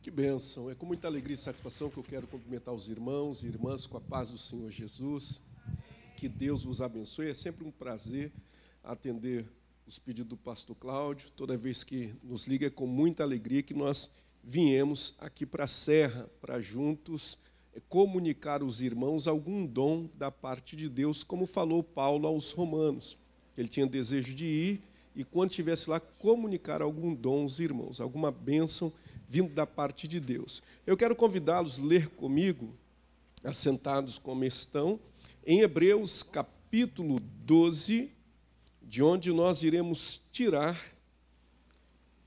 Que bênção! É com muita alegria e satisfação que eu quero cumprimentar os irmãos e irmãs com a paz do Senhor Jesus. Que Deus vos abençoe. É sempre um prazer atender os pedidos do pastor Cláudio. Toda vez que nos liga, é com muita alegria que nós viemos aqui para a Serra, para juntos comunicar aos irmãos algum dom da parte de Deus, como falou Paulo aos Romanos. Ele tinha desejo de ir e, quando estivesse lá, comunicar algum dom aos irmãos, alguma bênção vindo da parte de Deus. Eu quero convidá-los a ler comigo, assentados como estão, em Hebreus capítulo 12, de onde nós iremos tirar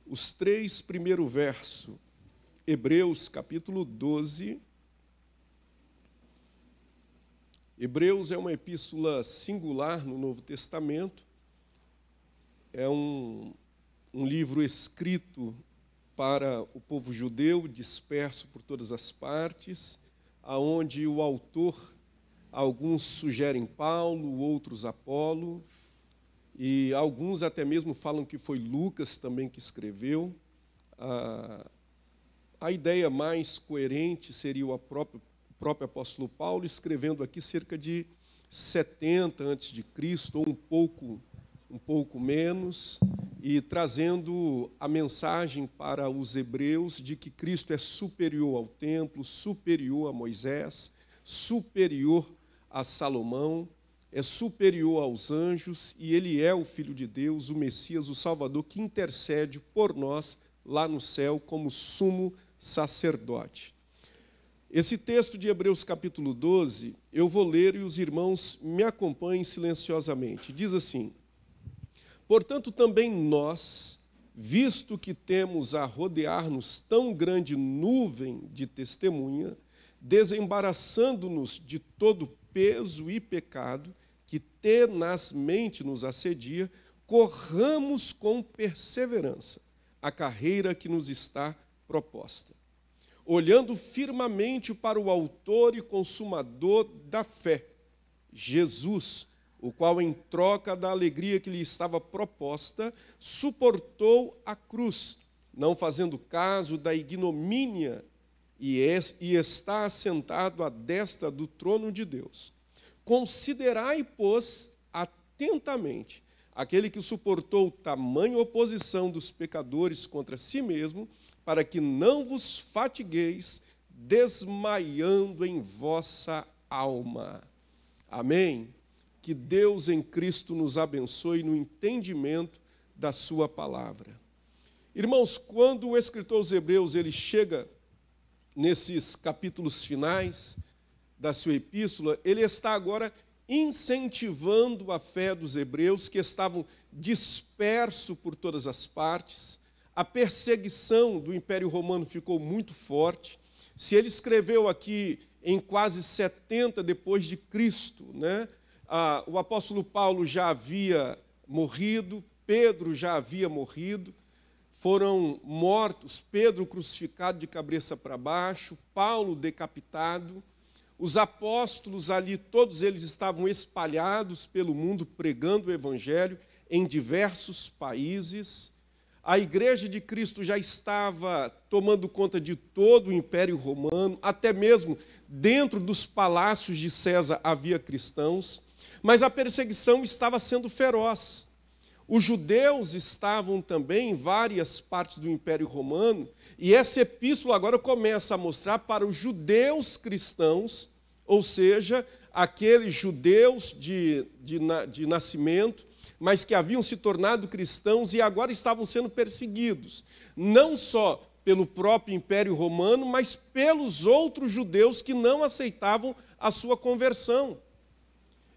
os 3 primeiros versos. Hebreus capítulo 12. Hebreus é uma epístola singular no Novo Testamento. É um livro escrito para o povo judeu, disperso por todas as partes, aonde o autor, alguns sugerem Paulo, outros Apolo, e alguns até mesmo falam que foi Lucas também que escreveu. A ideia mais coerente seria o próprio apóstolo Paulo, escrevendo aqui cerca de 70 a.C., ou um pouco menos, e trazendo a mensagem para os hebreus de que Cristo é superior ao templo, superior a Moisés, superior a Salomão, é superior aos anjos, e ele é o Filho de Deus, o Messias, o Salvador, que intercede por nós lá no céu como sumo sacerdote. Esse texto de Hebreus capítulo 12, eu vou ler e os irmãos me acompanhem silenciosamente. Diz assim: portanto, também nós, visto que temos a rodear-nos tão grande nuvem de testemunha, desembaraçando-nos de todo peso e pecado que tenazmente nos assedia, corramos com perseverança a carreira que nos está proposta, olhando firmemente para o autor e consumador da fé, Jesus, o qual, em troca da alegria que lhe estava proposta, suportou a cruz, não fazendo caso da ignomínia, e está assentado à destra do trono de Deus. Considerai, pois, atentamente aquele que suportou tamanha oposição dos pecadores contra si mesmo, para que não vos fatigueis, desmaiando em vossa alma. Amém? Que Deus em Cristo nos abençoe no entendimento da sua palavra. Irmãos, quando o escritor aos Hebreus ele chega nesses capítulos finais da sua epístola, ele está agora incentivando a fé dos hebreus que estavam dispersos por todas as partes. A perseguição do Império Romano ficou muito forte. Se ele escreveu aqui em quase 70 depois de Cristo, né? O apóstolo Paulo já havia morrido, Pedro já havia morrido, foram mortos, Pedro crucificado de cabeça para baixo, Paulo decapitado, os apóstolos ali, todos eles estavam espalhados pelo mundo, pregando o evangelho em diversos países. A igreja de Cristo já estava tomando conta de todo o Império Romano, até mesmo dentro dos palácios de César havia cristãos, mas a perseguição estava sendo feroz. Os judeus estavam também em várias partes do Império Romano, e essa epístola agora começa a mostrar para os judeus cristãos, ou seja, aqueles judeus de nascimento, mas que haviam se tornado cristãos e agora estavam sendo perseguidos, não só pelo próprio Império Romano, mas pelos outros judeus que não aceitavam a sua conversão.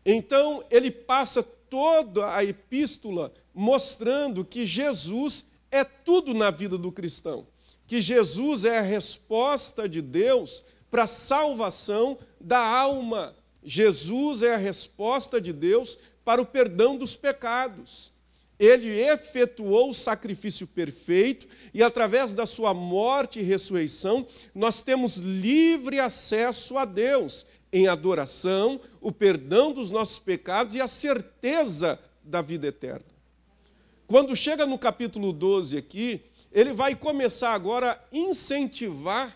Então, ele passa toda a epístola mostrando que Jesus é tudo na vida do cristão, que Jesus é a resposta de Deus para a salvação da alma. Jesus é a resposta de Deus para o perdão dos pecados. Ele efetuou o sacrifício perfeito e, através da sua morte e ressurreição, nós temos livre acesso a Deus em adoração, o perdão dos nossos pecados e a certeza da vida eterna. Quando chega no capítulo 12 aqui, ele vai começar agora a incentivar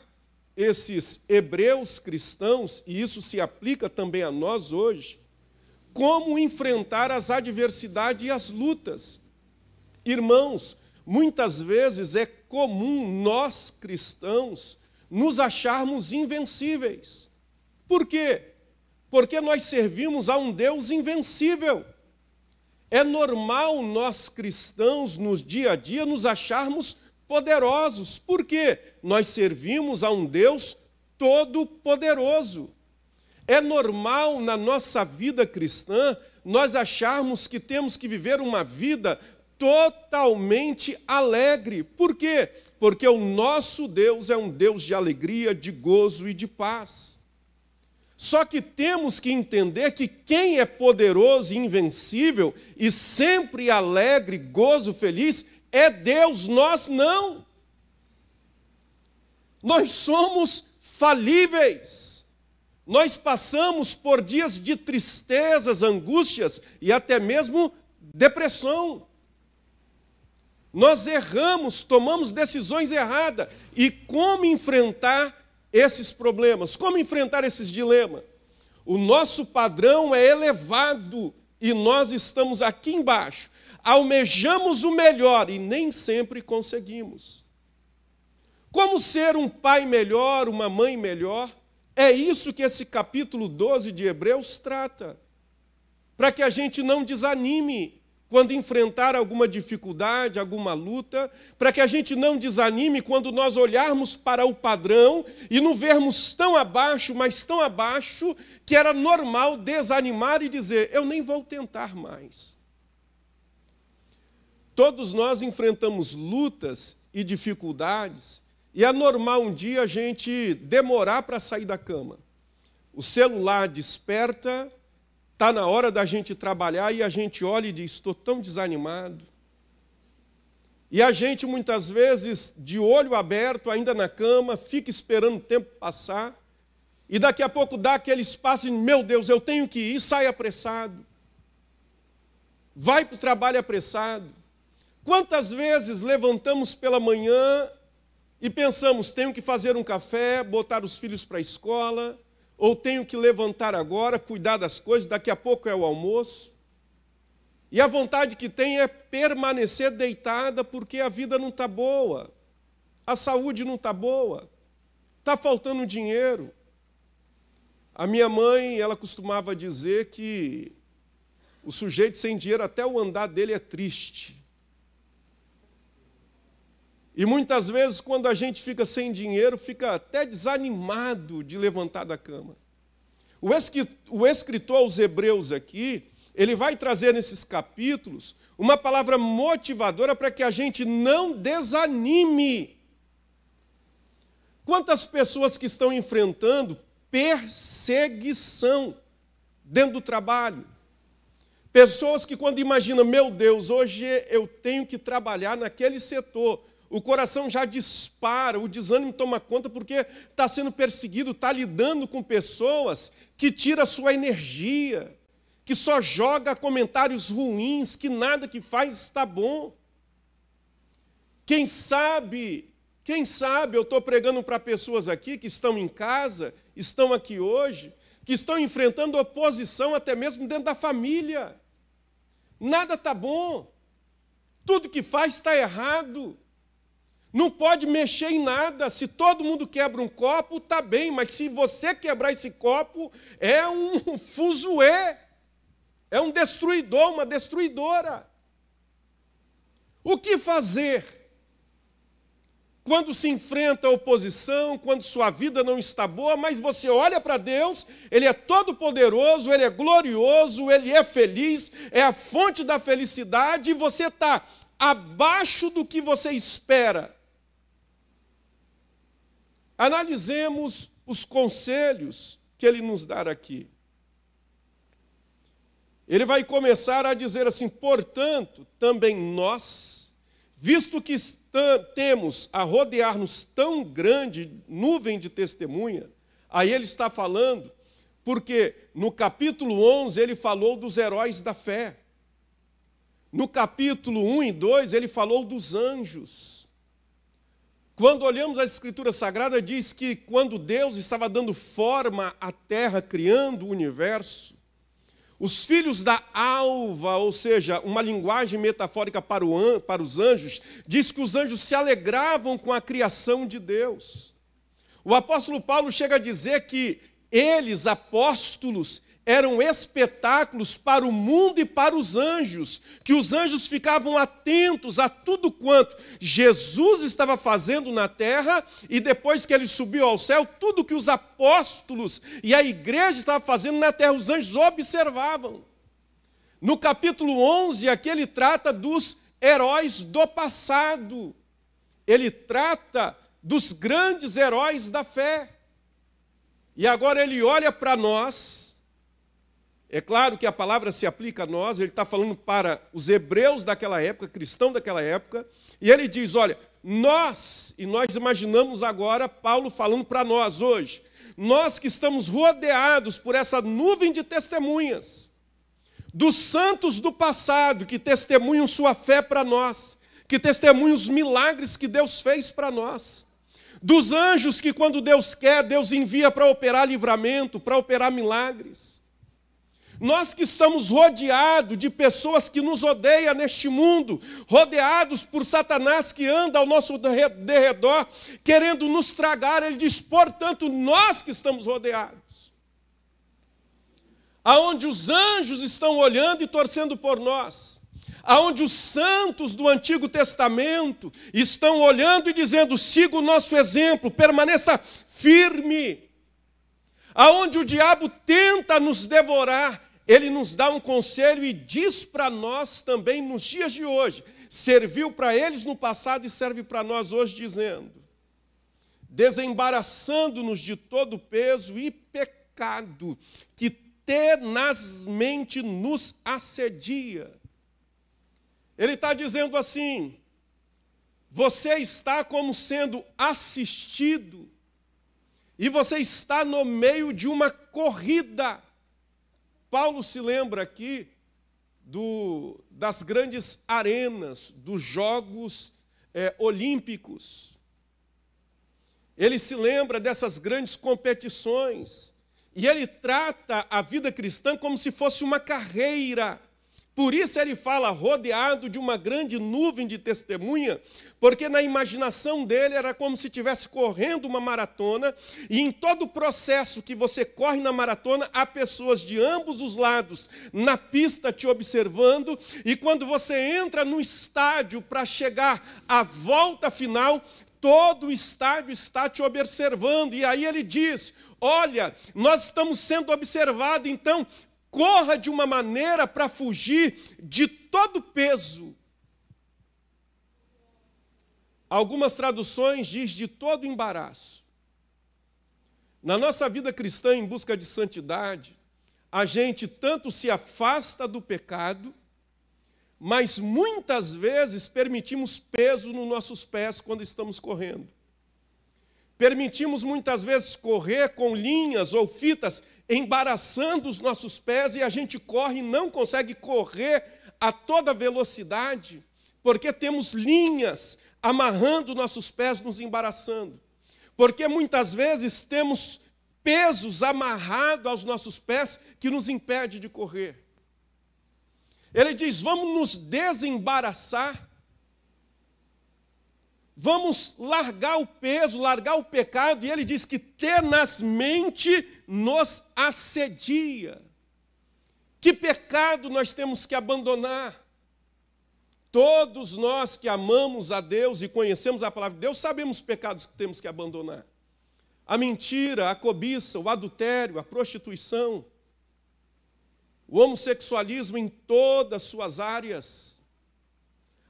esses hebreus cristãos, e isso se aplica também a nós hoje, como enfrentar as adversidades e as lutas. Irmãos, muitas vezes é comum nós cristãos nos acharmos invencíveis. Por quê? Porque nós servimos a um Deus invencível. É normal nós cristãos, no dia a dia, nos acharmos poderosos. Por quê? Nós servimos a um Deus todo-poderoso. É normal na nossa vida cristã nós acharmos que temos que viver uma vida totalmente alegre. Por quê? Porque o nosso Deus é um Deus de alegria, de gozo e de paz. Só que temos que entender que quem é poderoso e invencível e sempre alegre, gozo, feliz, é Deus, nós não. Nós somos falíveis. Nós passamos por dias de tristezas, angústias e até mesmo depressão. Nós erramos, tomamos decisões erradas. E como enfrentar esses problemas? Como enfrentar esses dilemas? O nosso padrão é elevado e nós estamos aqui embaixo. Almejamos o melhor e nem sempre conseguimos. Como ser um pai melhor, uma mãe melhor? É isso que esse capítulo 12 de Hebreus trata. Para que a gente não desanime quando enfrentar alguma dificuldade, alguma luta, para que a gente não desanime quando nós olharmos para o padrão e nos vermos tão abaixo, mas tão abaixo, que era normal desanimar e dizer, eu nem vou tentar mais. Todos nós enfrentamos lutas e dificuldades, e é normal um dia a gente demorar para sair da cama. O celular desperta, está na hora da gente trabalhar e a gente olha e diz, estou tão desanimado. E a gente, muitas vezes, de olho aberto, ainda na cama, fica esperando o tempo passar, e daqui a pouco dá aquele espaço e, meu Deus, eu tenho que ir, sai apressado. Vai para o trabalho apressado. Quantas vezes levantamos pela manhã e pensamos, tenho que fazer um café, botar os filhos para a escola, ou tenho que levantar agora, cuidar das coisas, daqui a pouco é o almoço. E a vontade que tem é permanecer deitada porque a vida não está boa, a saúde não está boa, está faltando dinheiro. A minha mãe, ela costumava dizer que o sujeito sem dinheiro, até o andar dele é triste. E muitas vezes, quando a gente fica sem dinheiro, fica até desanimado de levantar da cama. O escritor aos Hebreus aqui, ele vai trazer nesses capítulos uma palavra motivadora para que a gente não desanime. Quantas pessoas que estão enfrentando perseguição dentro do trabalho? Pessoas que quando imaginam, meu Deus, hoje eu tenho que trabalhar naquele setor, o coração já dispara, o desânimo toma conta porque está sendo perseguido, está lidando com pessoas que tiram a sua energia, que só joga comentários ruins, que nada que faz está bom. Quem sabe, eu estou pregando para pessoas aqui que estão em casa, estão aqui hoje, que estão enfrentando oposição até mesmo dentro da família. Nada está bom, tudo que faz está errado. Não pode mexer em nada. Se todo mundo quebra um copo, está bem, mas se você quebrar esse copo, é um fuzuê, é um destruidor, uma destruidora. O que fazer quando se enfrenta a oposição, quando sua vida não está boa, mas você olha para Deus, Ele é todo-poderoso, Ele é glorioso, Ele é feliz, é a fonte da felicidade, e você está abaixo do que você espera. Analisemos os conselhos que ele nos dá aqui. Ele vai começar a dizer assim, portanto, também nós, visto que temos a rodear-nos tão grande nuvem de testemunha, aí ele está falando, porque no capítulo 11 ele falou dos heróis da fé. No capítulo 1 e 2 ele falou dos anjos. Quando olhamos a Escritura Sagrada, diz que quando Deus estava dando forma à terra, criando o universo, os filhos da alva, ou seja, uma linguagem metafórica para os anjos, diz que os anjos se alegravam com a criação de Deus. O apóstolo Paulo chega a dizer que eles, apóstolos, eram espetáculos para o mundo e para os anjos, que os anjos ficavam atentos a tudo quanto Jesus estava fazendo na terra, e depois que ele subiu ao céu, tudo que os apóstolos e a igreja estavam fazendo na terra, os anjos observavam. No capítulo 11, aqui ele trata dos heróis do passado, ele trata dos grandes heróis da fé, e agora ele olha para nós. É claro que a palavra se aplica a nós, ele está falando para os hebreus daquela época, cristãos daquela época, e ele diz, olha, nós imaginamos agora Paulo falando para nós hoje, nós que estamos rodeados por essa nuvem de testemunhas, dos santos do passado, que testemunham sua fé para nós, que testemunham os milagres que Deus fez para nós, dos anjos que quando Deus quer, Deus envia para operar livramento, para operar milagres. Nós que estamos rodeados de pessoas que nos odeiam neste mundo, rodeados por Satanás que anda ao nosso derredor, querendo nos tragar, ele diz, portanto, nós que estamos rodeados, aonde os anjos estão olhando e torcendo por nós, aonde os santos do Antigo Testamento estão olhando e dizendo, siga o nosso exemplo, permaneça firme, aonde o diabo tenta nos devorar, ele nos dá um conselho e diz para nós também nos dias de hoje, serviu para eles no passado e serve para nós hoje, dizendo, desembaraçando-nos de todo peso e pecado que tenazmente nos assedia. Ele está dizendo assim, você está como sendo assistido e você está no meio de uma corrida. Paulo se lembra aqui das grandes arenas, dos Jogos Olímpicos. Ele se lembra dessas grandes competições. E ele trata a vida cristã como se fosse uma carreira. Por isso ele fala rodeado de uma grande nuvem de testemunha, porque na imaginação dele era como se estivesse correndo uma maratona, e em todo o processo que você corre na maratona, há pessoas de ambos os lados na pista te observando, e quando você entra no estádio para chegar à volta final, todo o estádio está te observando, e aí ele diz, olha, nós estamos sendo observados, então corra de uma maneira para fugir de todo peso. Algumas traduções diz de todo embaraço. Na nossa vida cristã, em busca de santidade, a gente tanto se afasta do pecado, mas muitas vezes permitimos peso nos nossos pés quando estamos correndo. Permitimos muitas vezes correr com linhas ou fitas embaraçando os nossos pés e a gente corre e não consegue correr a toda velocidade, porque temos linhas amarrando nossos pés, nos embaraçando. Porque muitas vezes temos pesos amarrados aos nossos pés que nos impede de correr. Ele diz, vamos nos desembaraçar, vamos largar o peso, largar o pecado, e ele diz que tenazmente nos assedia. Que pecado nós temos que abandonar? Todos nós que amamos a Deus e conhecemos a palavra de Deus, sabemos os pecados que temos que abandonar. A mentira, a cobiça, o adultério, a prostituição, o homossexualismo em todas as suas áreas.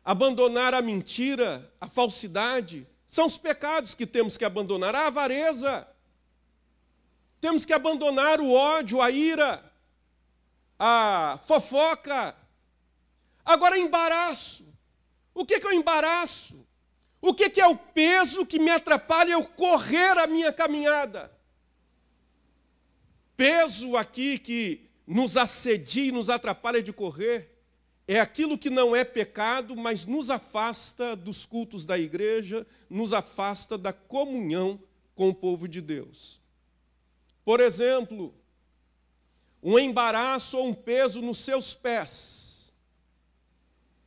Abandonar a mentira, a falsidade, são os pecados que temos que abandonar. A avareza, temos que abandonar o ódio, a ira, a fofoca. Agora, embaraço. O que é o embaraço? O que é o peso que me atrapalha eu correr a minha caminhada? Peso aqui que nos assedia e nos atrapalha de correr é aquilo que não é pecado, mas nos afasta dos cultos da igreja, nos afasta da comunhão com o povo de Deus. Por exemplo, um embaraço ou um peso nos seus pés.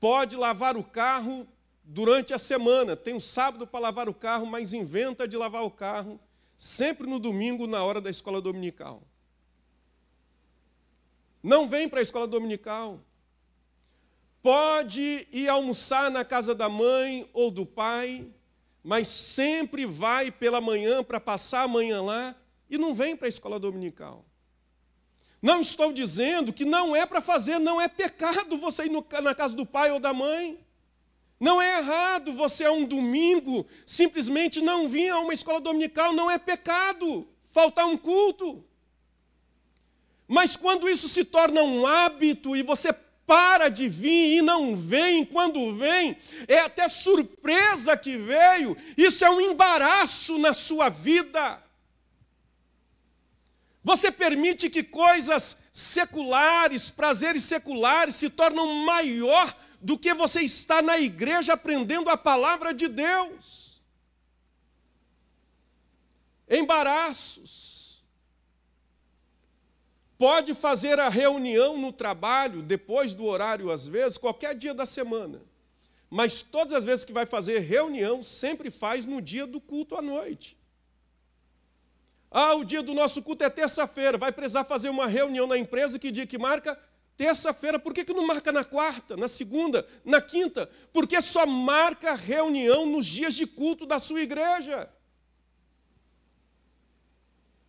Pode lavar o carro durante a semana, tem um sábado para lavar o carro, mas inventa de lavar o carro sempre no domingo, na hora da escola dominical. Não vem para a escola dominical. Pode ir almoçar na casa da mãe ou do pai, mas sempre vai pela manhã para passar a manhã lá e não vem para a escola dominical. Não estou dizendo que não é para fazer, não é pecado você ir na casa do pai ou da mãe. Não é errado você, a um domingo, simplesmente não vir a uma escola dominical, não é pecado faltar um culto. Mas quando isso se torna um hábito e você para de vir e não vem, quando vem, é até surpresa que veio, isso é um embaraço na sua vida. Você permite que coisas seculares, prazeres seculares, se tornam maior do que você está na igreja aprendendo a palavra de Deus. Embaraços. Pode fazer a reunião no trabalho, depois do horário, às vezes, qualquer dia da semana. Mas todas as vezes que vai fazer reunião, sempre faz no dia do culto à noite. O dia do nosso culto é terça-feira, vai precisar fazer uma reunião na empresa, que dia que marca? Terça-feira. Por que não marca na quarta, na segunda, na quinta? Porque só marca reunião nos dias de culto da sua igreja.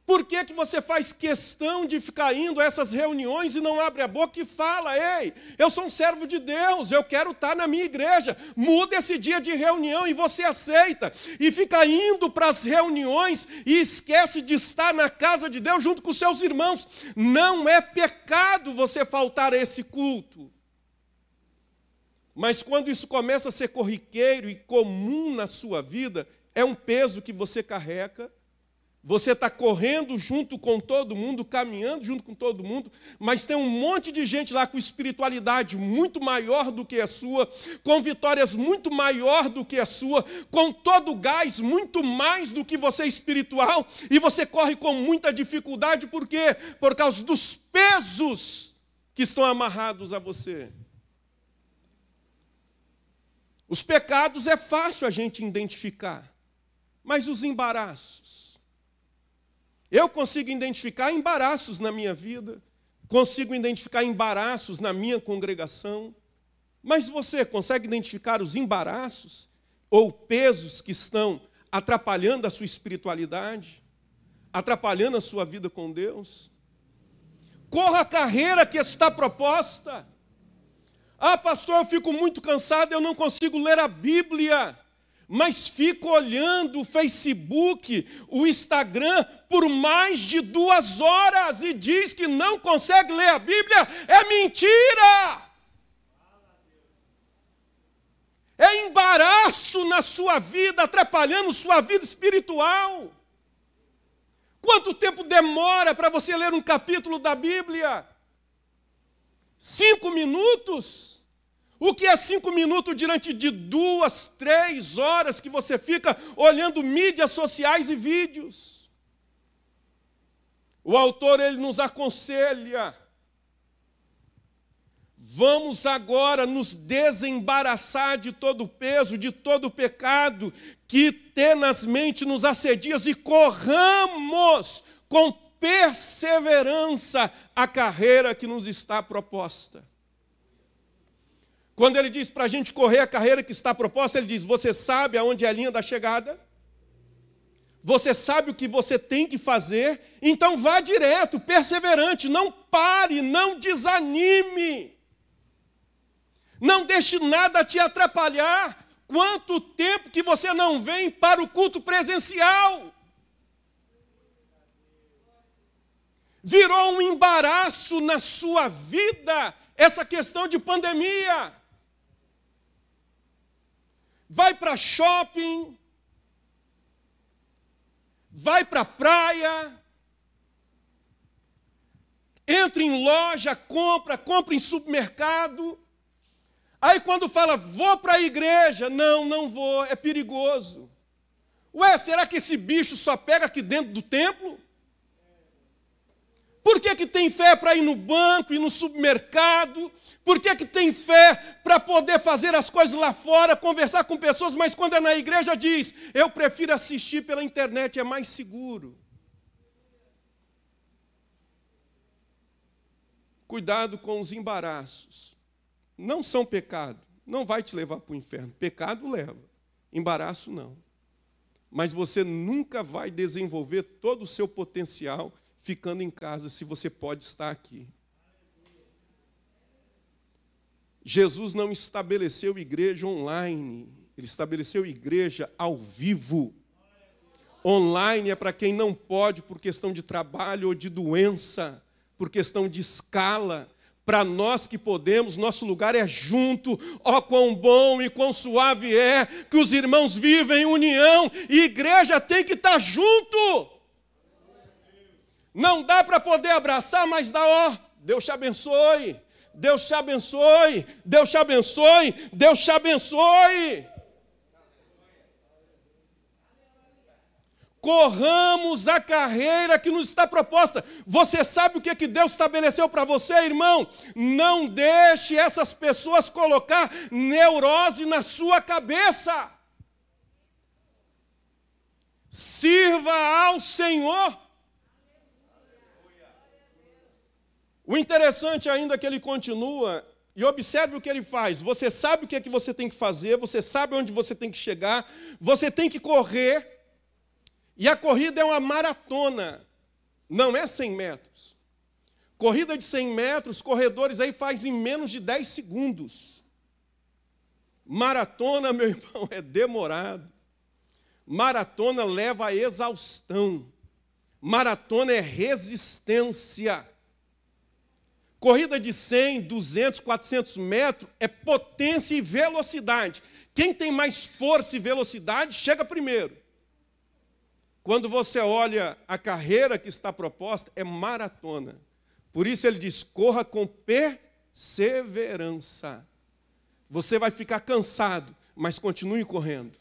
Por que você faz questão de ficar indo a essas reuniões e não abre a boca e fala: ei, eu sou um servo de Deus, eu quero estar na minha igreja, muda esse dia de reunião, e você aceita, e fica indo para as reuniões e esquece de estar na casa de Deus junto com seus irmãos. Não é pecado você faltar a esse culto. Mas quando isso começa a ser corriqueiro e comum na sua vida, é um peso que você carrega. Você está correndo junto com todo mundo, caminhando junto com todo mundo, mas tem um monte de gente lá com espiritualidade muito maior do que a sua, com vitórias muito maior do que a sua, com todo o gás muito mais do que você espiritual, e você corre com muita dificuldade. Por quê? Por causa dos pesos que estão amarrados a você. Os pecados é fácil a gente identificar, mas os embaraços? Eu consigo identificar embaraços na minha vida, consigo identificar embaraços na minha congregação, mas você consegue identificar os embaraços ou pesos que estão atrapalhando a sua espiritualidade, atrapalhando a sua vida com Deus? Corra a carreira que está proposta. Pastor, eu fico muito cansado, eu não consigo ler a Bíblia. Mas fica olhando o Facebook, o Instagram, por mais de 2 horas e diz que não consegue ler a Bíblia, é mentira! É embaraço na sua vida, atrapalhando sua vida espiritual. Quanto tempo demora para você ler um capítulo da Bíblia? 5 minutos? O que é 5 minutos diante de 2, 3 horas que você fica olhando mídias sociais e vídeos? O autor, ele nos aconselha: vamos agora nos desembaraçar de todo o peso, de todo o pecado que tenazmente nos assedia, e corramos com perseverança a carreira que nos está proposta. Quando ele diz para a gente correr a carreira que está proposta, ele diz: você sabe aonde é a linha da chegada? Você sabe o que você tem que fazer? Então vá direto, perseverante, não pare, não desanime. Não deixe nada te atrapalhar. Quanto tempo que você não vem para o culto presencial? Virou um embaraço na sua vida essa questão de pandemia. Vai para shopping, vai para a praia, entra em loja, compra em supermercado, Aí quando fala, vou para a igreja, não vou, é perigoso. Ué, será que esse bicho só pega aqui dentro do templo? Por que tem fé para ir no banco, ir no supermercado? Por que tem fé para poder fazer as coisas lá fora, conversar com pessoas, mas quando é na igreja diz, eu prefiro assistir pela internet, é mais seguro. Cuidado com os embaraços. Não são pecado, não vai te levar para o inferno. Pecado leva, embaraço não. Mas você nunca vai desenvolver todo o seu potencial ficando em casa, se você pode estar aqui. Jesus não estabeleceu igreja online, ele estabeleceu igreja ao vivo. Online é para quem não pode por questão de trabalho ou de doença, por questão de escala. Para nós que podemos, nosso lugar é junto. Ó, quão bom e quão suave é que os irmãos vivem em união, e igreja tem que estar junto. Não dá para poder abraçar, mas dá, ó, Deus te abençoe, Deus te abençoe, Deus te abençoe, Deus te abençoe. Corramos a carreira que nos está proposta. Você sabe o que Deus estabeleceu para você, irmão? Não deixe essas pessoas colocar neurose na sua cabeça. Sirva ao Senhor. O interessante ainda é que ele continua, e observe o que ele faz. Você sabe o que você tem que fazer, você sabe onde você tem que chegar, você tem que correr, e a corrida é uma maratona, não é 100 metros. Corrida de 100 metros, corredores aí fazem em menos de 10 segundos. Maratona, meu irmão, é demorado. Maratona leva à exaustão. Maratona é resistência. Corrida de 100, 200, 400 metros é potência e velocidade. Quem tem mais força e velocidade chega primeiro. Quando você olha a carreira que está proposta, é maratona. Por isso ele diz, corra com perseverança. Você vai ficar cansado, mas continue correndo.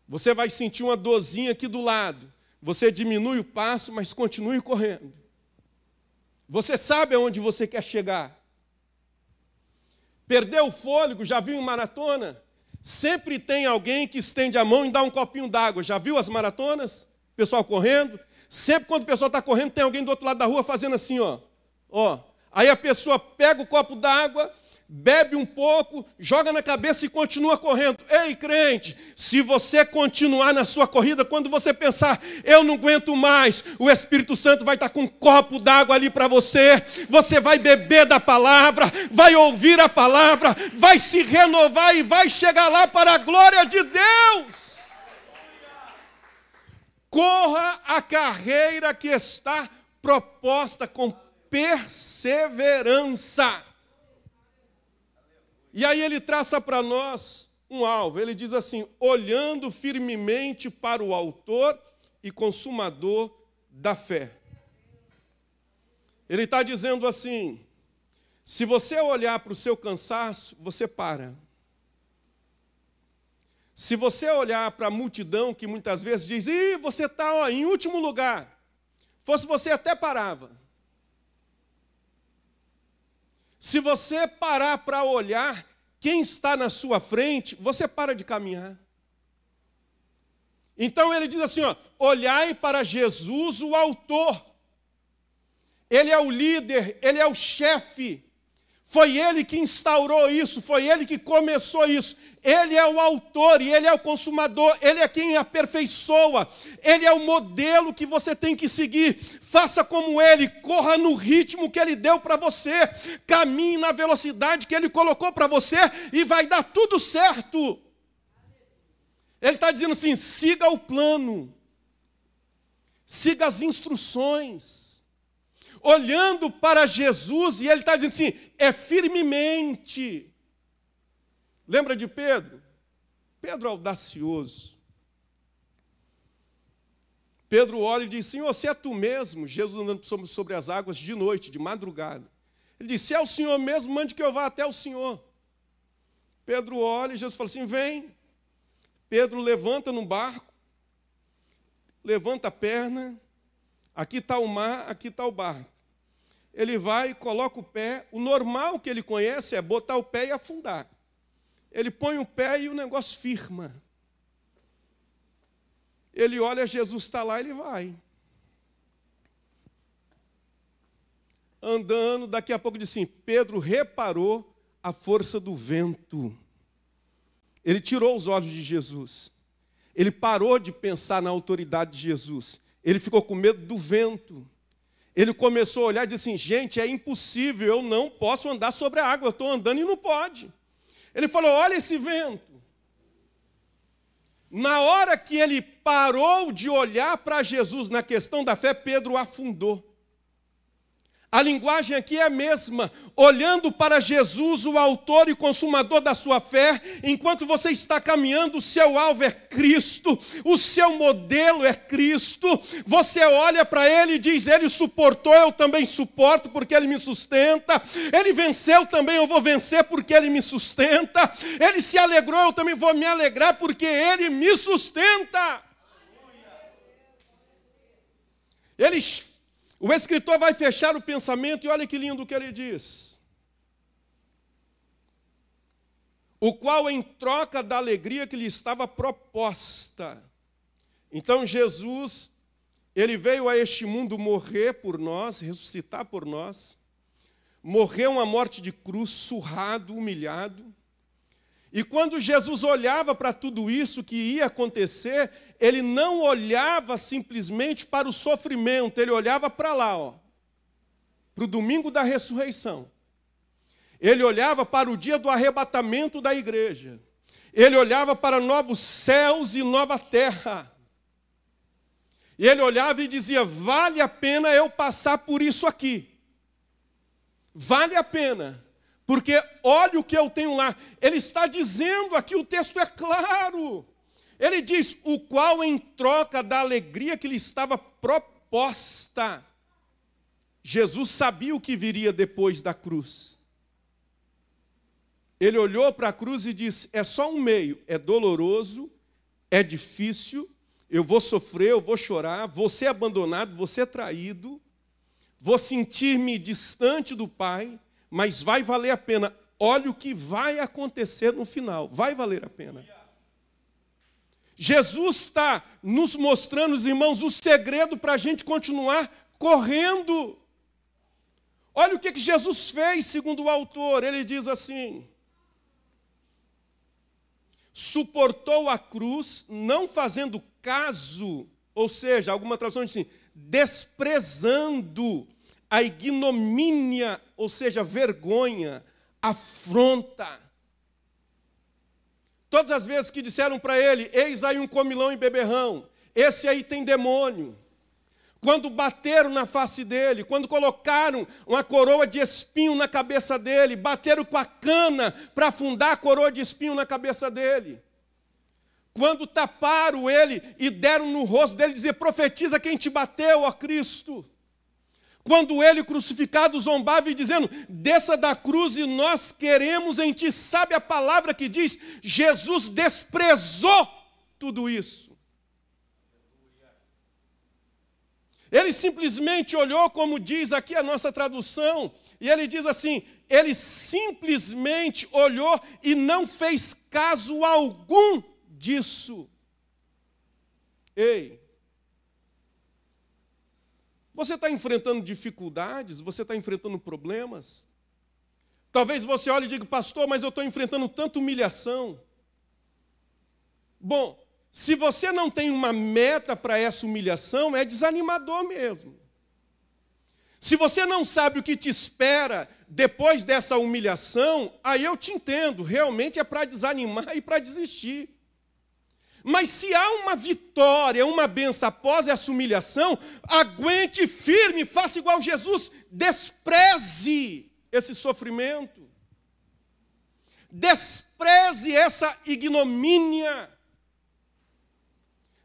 Você vai sentir uma dorzinha aqui do lado. Você diminui o passo, mas continue correndo. Você sabe aonde você quer chegar. Perdeu o fôlego, já viu em maratona? Sempre tem alguém que estende a mão e dá um copinho d'água. Já viu as maratonas? O pessoal correndo. Sempre quando o pessoal está correndo, tem alguém do outro lado da rua fazendo assim, ó. Aí a pessoa pega o copo d'água, bebe um pouco, joga na cabeça e continua correndo. Ei, crente, se você continuar na sua corrida, quando você pensar, eu não aguento mais, o Espírito Santo vai estar com um copo d'água ali para você, você vai beber da palavra, vai ouvir a palavra, vai se renovar e vai chegar lá para a glória de Deus. Corra a carreira que está proposta com perseverança. E aí ele traça para nós um alvo. Ele diz assim, olhando firmemente para o autor e consumador da fé. Ele está dizendo assim, se você olhar para o seu cansaço, você para. Se você olhar para a multidão que muitas vezes diz, você está em último lugar, fosse você até parava. Se você parar para olhar quem está na sua frente, você para de caminhar. Então ele diz assim, olhai para Jesus, o autor. Ele é o líder, ele é o chefe. Foi ele que instaurou isso, foi ele que começou isso. Ele é o autor e ele é o consumador, ele é quem aperfeiçoa. Ele é o modelo que você tem que seguir. Faça como ele, corra no ritmo que ele deu para você. Caminhe na velocidade que ele colocou para você e vai dar tudo certo. Ele está dizendo assim, siga o plano. Siga as instruções. Olhando para Jesus, e ele está dizendo assim, é firmemente. Lembra de Pedro? Pedro audacioso. Pedro olha e diz, Senhor, se é tu mesmo, Jesus andando sobre as águas de noite, de madrugada. Ele disse, se é o Senhor mesmo, mande que eu vá até o Senhor. Pedro olha e Jesus fala assim, vem. Pedro levanta no barco, levanta a perna, aqui está o mar, aqui está o barco. Ele vai e coloca o pé, o normal que ele conhece é botar o pé e afundar. Ele põe o pé e o negócio firma. Ele olha, Jesus está lá, ele vai. Andando, daqui a pouco diz assim, Pedro reparou a força do vento. Ele tirou os olhos de Jesus. Ele parou de pensar na autoridade de Jesus. Ele ficou com medo do vento. Ele começou a olhar e disse assim, gente, é impossível, eu não posso andar sobre a água, eu estou andando e não pode. Ele falou, olha esse vento. Na hora que ele parou de olhar para Jesus na questão da fé, Pedro afundou. A linguagem aqui é a mesma, olhando para Jesus, o autor e consumador da sua fé, enquanto você está caminhando, o seu alvo é Cristo, o seu modelo é Cristo, você olha para Ele e diz, Ele suportou, eu também suporto porque Ele me sustenta, Ele venceu também, eu vou vencer porque Ele me sustenta, Ele se alegrou, eu também vou me alegrar porque Ele me sustenta. O escritor vai fechar o pensamento e olha que lindo o que ele diz. O qual em troca da alegria que lhe estava proposta. Então Jesus, ele veio a este mundo morrer por nós, ressuscitar por nós, morreu uma morte de cruz, surrado, humilhado. E quando Jesus olhava para tudo isso que ia acontecer, ele não olhava simplesmente para o sofrimento, ele olhava para lá, para o domingo da ressurreição. Ele olhava para o dia do arrebatamento da igreja. Ele olhava para novos céus e nova terra. E ele olhava e dizia, vale a pena eu passar por isso aqui. Vale a pena. Porque olha o que eu tenho lá. Ele está dizendo aqui, o texto é claro. Ele diz, o qual em troca da alegria que lhe estava proposta. Jesus sabia o que viria depois da cruz. Ele olhou para a cruz e disse, é só um meio, é doloroso, é difícil, eu vou sofrer, eu vou chorar, vou ser abandonado, vou ser traído, vou sentir-me distante do Pai, mas vai valer a pena. Olha o que vai acontecer no final. Vai valer a pena. Jesus está nos mostrando, irmãos, o segredo para a gente continuar correndo. Olha o que Jesus fez, segundo o autor. Ele diz assim, suportou a cruz, não fazendo caso, ou seja, alguma tradução diz assim, desprezando a ignomínia, ou seja, vergonha, afronta. Todas as vezes que disseram para ele, eis aí um comilão e beberrão, esse aí tem demônio. Quando bateram na face dele, quando colocaram uma coroa de espinho na cabeça dele, bateram com a cana para afundar a coroa de espinho na cabeça dele. Quando taparam ele e deram no rosto dele, dizer, profetiza quem te bateu, ó Cristo. Quando ele crucificado zombava e dizendo, desça da cruz e nós queremos em ti. Sabe a palavra que diz? Jesus desprezou tudo isso. Ele simplesmente olhou, como diz aqui a nossa tradução, e ele diz assim, ele simplesmente olhou e não fez caso algum disso. Ei! Você está enfrentando dificuldades? Você está enfrentando problemas? Talvez você olhe e diga, pastor, mas eu estou enfrentando tanta humilhação. Bom, se você não tem uma meta para essa humilhação, é desanimador mesmo. Se você não sabe o que te espera depois dessa humilhação, aí eu te entendo, realmente é para desanimar e para desistir. Mas se há uma vitória, uma bênção após essa humilhação, aguente firme, faça igual Jesus, despreze esse sofrimento, despreze essa ignomínia,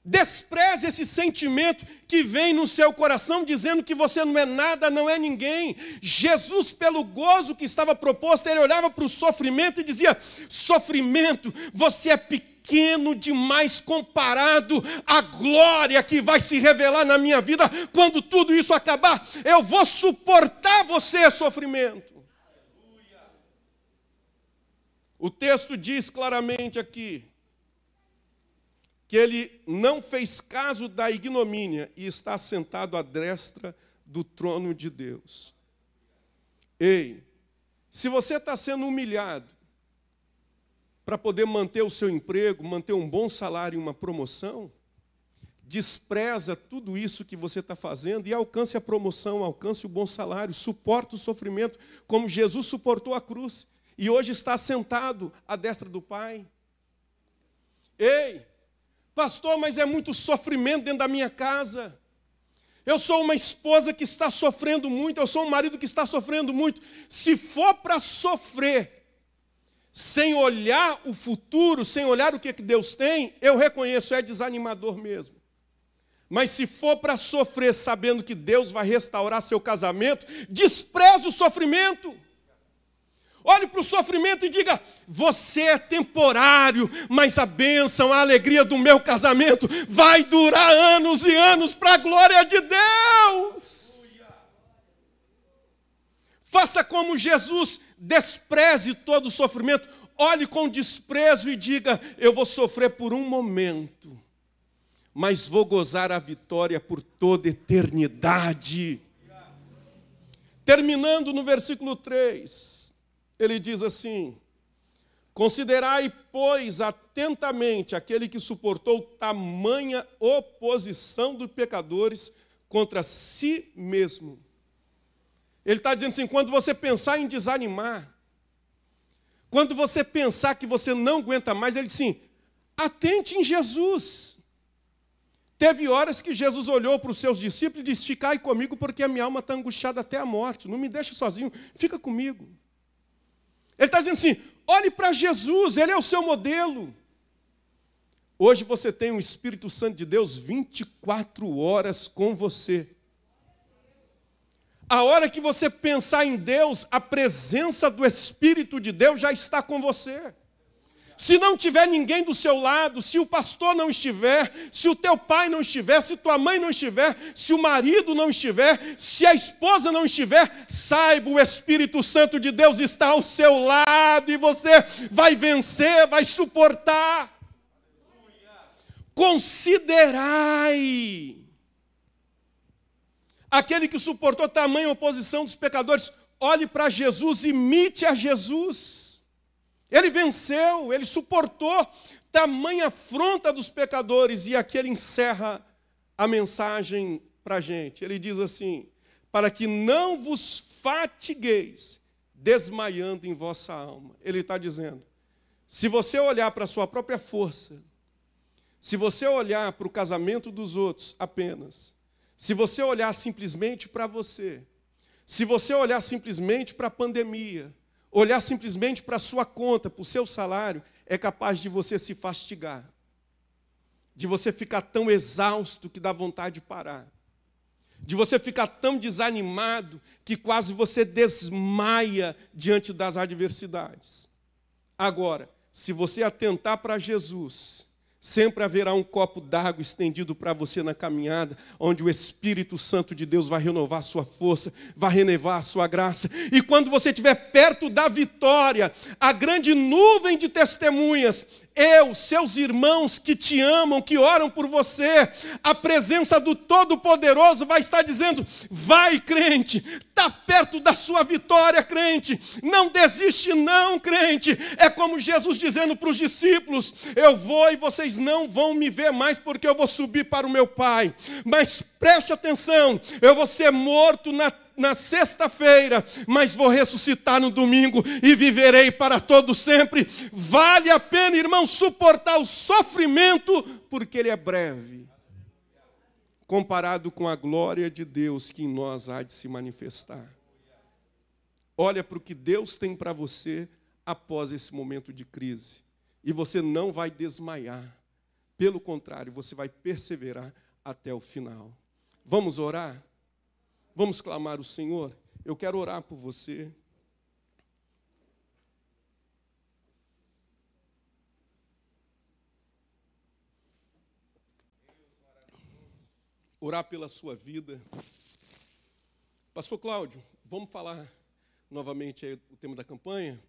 Despreze esse sentimento que vem no seu coração dizendo que você não é nada, não é ninguém. Jesus, pelo gozo que estava proposto, ele olhava para o sofrimento e dizia: sofrimento, você é pequeno demais comparado à glória que vai se revelar na minha vida quando tudo isso acabar. Eu vou suportar você, sofrimento. O texto diz claramente aqui que ele não fez caso da ignomínia e está sentado à destra do trono de Deus. Ei, se você está sendo humilhado para poder manter o seu emprego, manter um bom salário e uma promoção, despreza tudo isso que você está fazendo e alcance a promoção, alcance o bom salário, suporta o sofrimento como Jesus suportou a cruz e hoje está sentado à destra do Pai. Ei, pastor, mas é muito sofrimento dentro da minha casa. Eu sou uma esposa que está sofrendo muito, eu sou um marido que está sofrendo muito. Se for para sofrer, sem olhar o futuro, sem olhar o que Deus tem, eu reconheço, é desanimador mesmo. Mas se for para sofrer sabendo que Deus vai restaurar seu casamento, despreze o sofrimento. Olhe para o sofrimento e diga: você é temporário, mas a bênção, a alegria do meu casamento vai durar anos e anos para a glória de Deus. Faça como Jesus, despreze todo o sofrimento. Olhe com desprezo e diga: eu vou sofrer por um momento, mas vou gozar a vitória por toda a eternidade. Terminando no versículo 3. Ele diz assim: considerai, pois, atentamente aquele que suportou tamanha oposição dos pecadores contra si mesmo. Ele está dizendo assim, quando você pensar em desanimar, quando você pensar que você não aguenta mais, ele diz assim, atente em Jesus. Teve horas que Jesus olhou para os seus discípulos e disse: ficai comigo porque a minha alma está angustiada até a morte, não me deixe sozinho, fica comigo. Ele está dizendo assim, olhe para Jesus, Ele é o seu modelo. Hoje você tem o Espírito Santo de Deus 24 horas com você. A hora que você pensar em Deus, a presença do Espírito de Deus já está com você. Se não tiver ninguém do seu lado, se o pastor não estiver, se o teu pai não estiver, se tua mãe não estiver, se o marido não estiver, se a esposa não estiver, saiba, o Espírito Santo de Deus está ao seu lado e você vai vencer, vai suportar. Considerai aquele que suportou tamanha oposição dos pecadores. Olhe para Jesus, imite a Jesus. Ele venceu, ele suportou tamanha afronta dos pecadores. E aqui ele encerra a mensagem para a gente. Ele diz assim, para que não vos fatigueis, desmaiando em vossa alma. Ele está dizendo, se você olhar para a sua própria força, se você olhar para o casamento dos outros apenas, se você olhar simplesmente para você, se você olhar simplesmente para a pandemia, olhar simplesmente para a sua conta, para o seu salário, é capaz de você se fastigar, de você ficar tão exausto que dá vontade de parar, de você ficar tão desanimado que quase você desmaia diante das adversidades. Agora, se você atentar para Jesus, sempre haverá um copo d'água estendido para você na caminhada, onde o Espírito Santo de Deus vai renovar a sua força, vai renovar a sua graça. E quando você estiver perto da vitória, a grande nuvem de testemunhas, eu, seus irmãos que te amam, que oram por você, a presença do Todo-Poderoso vai estar dizendo, vai, crente, está perto da sua vitória, crente, não desiste não, crente. É como Jesus dizendo para os discípulos, eu vou e vocês não vão me ver mais porque eu vou subir para o meu Pai, mas preste atenção, eu vou ser morto na sexta-feira, mas vou ressuscitar no domingo e viverei para todo sempre. Vale a pena, irmão, suportar o sofrimento, porque ele é breve, comparado com a glória de Deus que em nós há de se manifestar. Olha para o que Deus tem para você após esse momento de crise, e você não vai desmaiar, Pelo contrário, você vai perseverar até o final. Vamos orar? Vamos clamar o Senhor? Eu quero orar por você. Orar pela sua vida. Pastor Cláudio, vamos falar novamente aí o tema da campanha?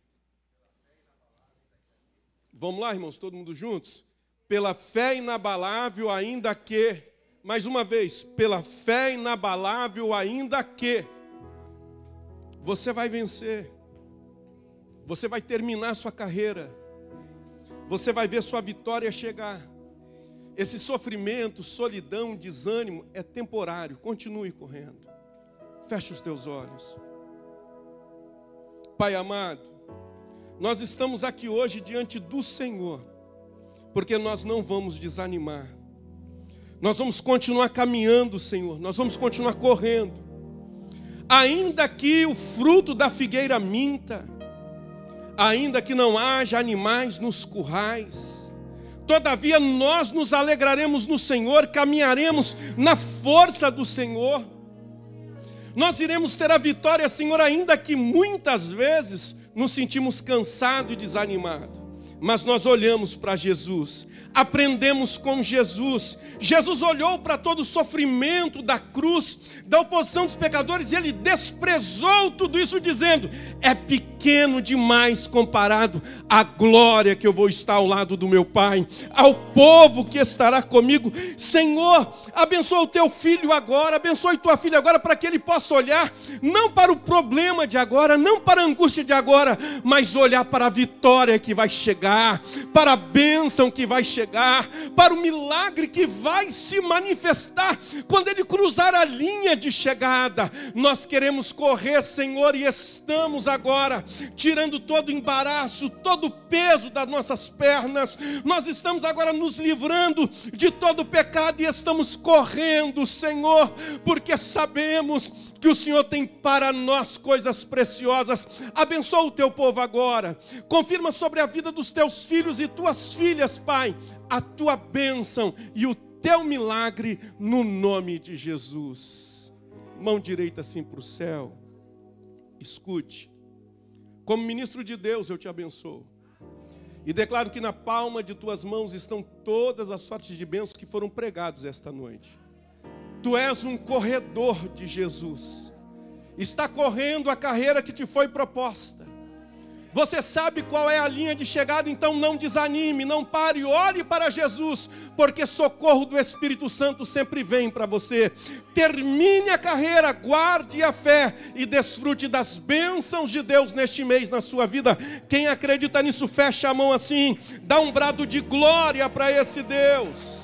Vamos lá, irmãos, todo mundo juntos? Pela fé inabalável, ainda que, mais uma vez, pela fé inabalável, ainda que, você vai vencer, você vai terminar sua carreira, você vai ver sua vitória chegar. Esse sofrimento, solidão, desânimo é temporário, continue correndo. Feche os teus olhos. Pai amado, nós estamos aqui hoje diante do Senhor, porque nós não vamos desanimar. Nós vamos continuar caminhando, Senhor, nós vamos continuar correndo. Ainda que o fruto da figueira minta, ainda que não haja animais nos currais, todavia nós nos alegraremos no Senhor, caminharemos na força do Senhor. Nós iremos ter a vitória, Senhor, ainda que muitas vezes nos sentimos cansados e desanimados. Mas nós olhamos para Jesus, aprendemos com Jesus. Jesus olhou para todo o sofrimento da cruz, da oposição dos pecadores, e Ele desprezou tudo isso dizendo: é pequeno demais comparado à glória que eu vou estar ao lado do meu Pai, ao povo que estará comigo. Senhor, abençoa o teu filho agora, abençoe tua filha agora, para que ele possa olhar, não para o problema de agora, não para a angústia de agora, mas olhar para a vitória que vai chegar, para a bênção que vai chegar, para o milagre que vai se manifestar quando ele cruzar a linha de chegada. Nós queremos correr, Senhor, e estamos agora tirando todo o embaraço, todo o peso das nossas pernas. Nós estamos agora nos livrando de todo o pecado e estamos correndo, Senhor, porque sabemos que o Senhor tem para nós coisas preciosas. Abençoa o teu povo agora, confirma sobre a vida dos teus filhos e tuas filhas, Pai, a tua bênção e o teu milagre, no nome de Jesus. Mão direita assim para o céu. Escute, como ministro de Deus eu te abençoo e declaro que na palma de tuas mãos estão todas as sortes de bênçãos que foram pregados esta noite. Tu és um corredor de Jesus, está correndo a carreira que te foi proposta. Você sabe qual é a linha de chegada, então não desanime, não pare, olhe para Jesus, porque socorro do Espírito Santo sempre vem para você. Termine a carreira, guarde a fé e desfrute das bênçãos de Deus neste mês na sua vida. Quem acredita nisso, fecha a mão assim, dá um brado de glória para esse Deus.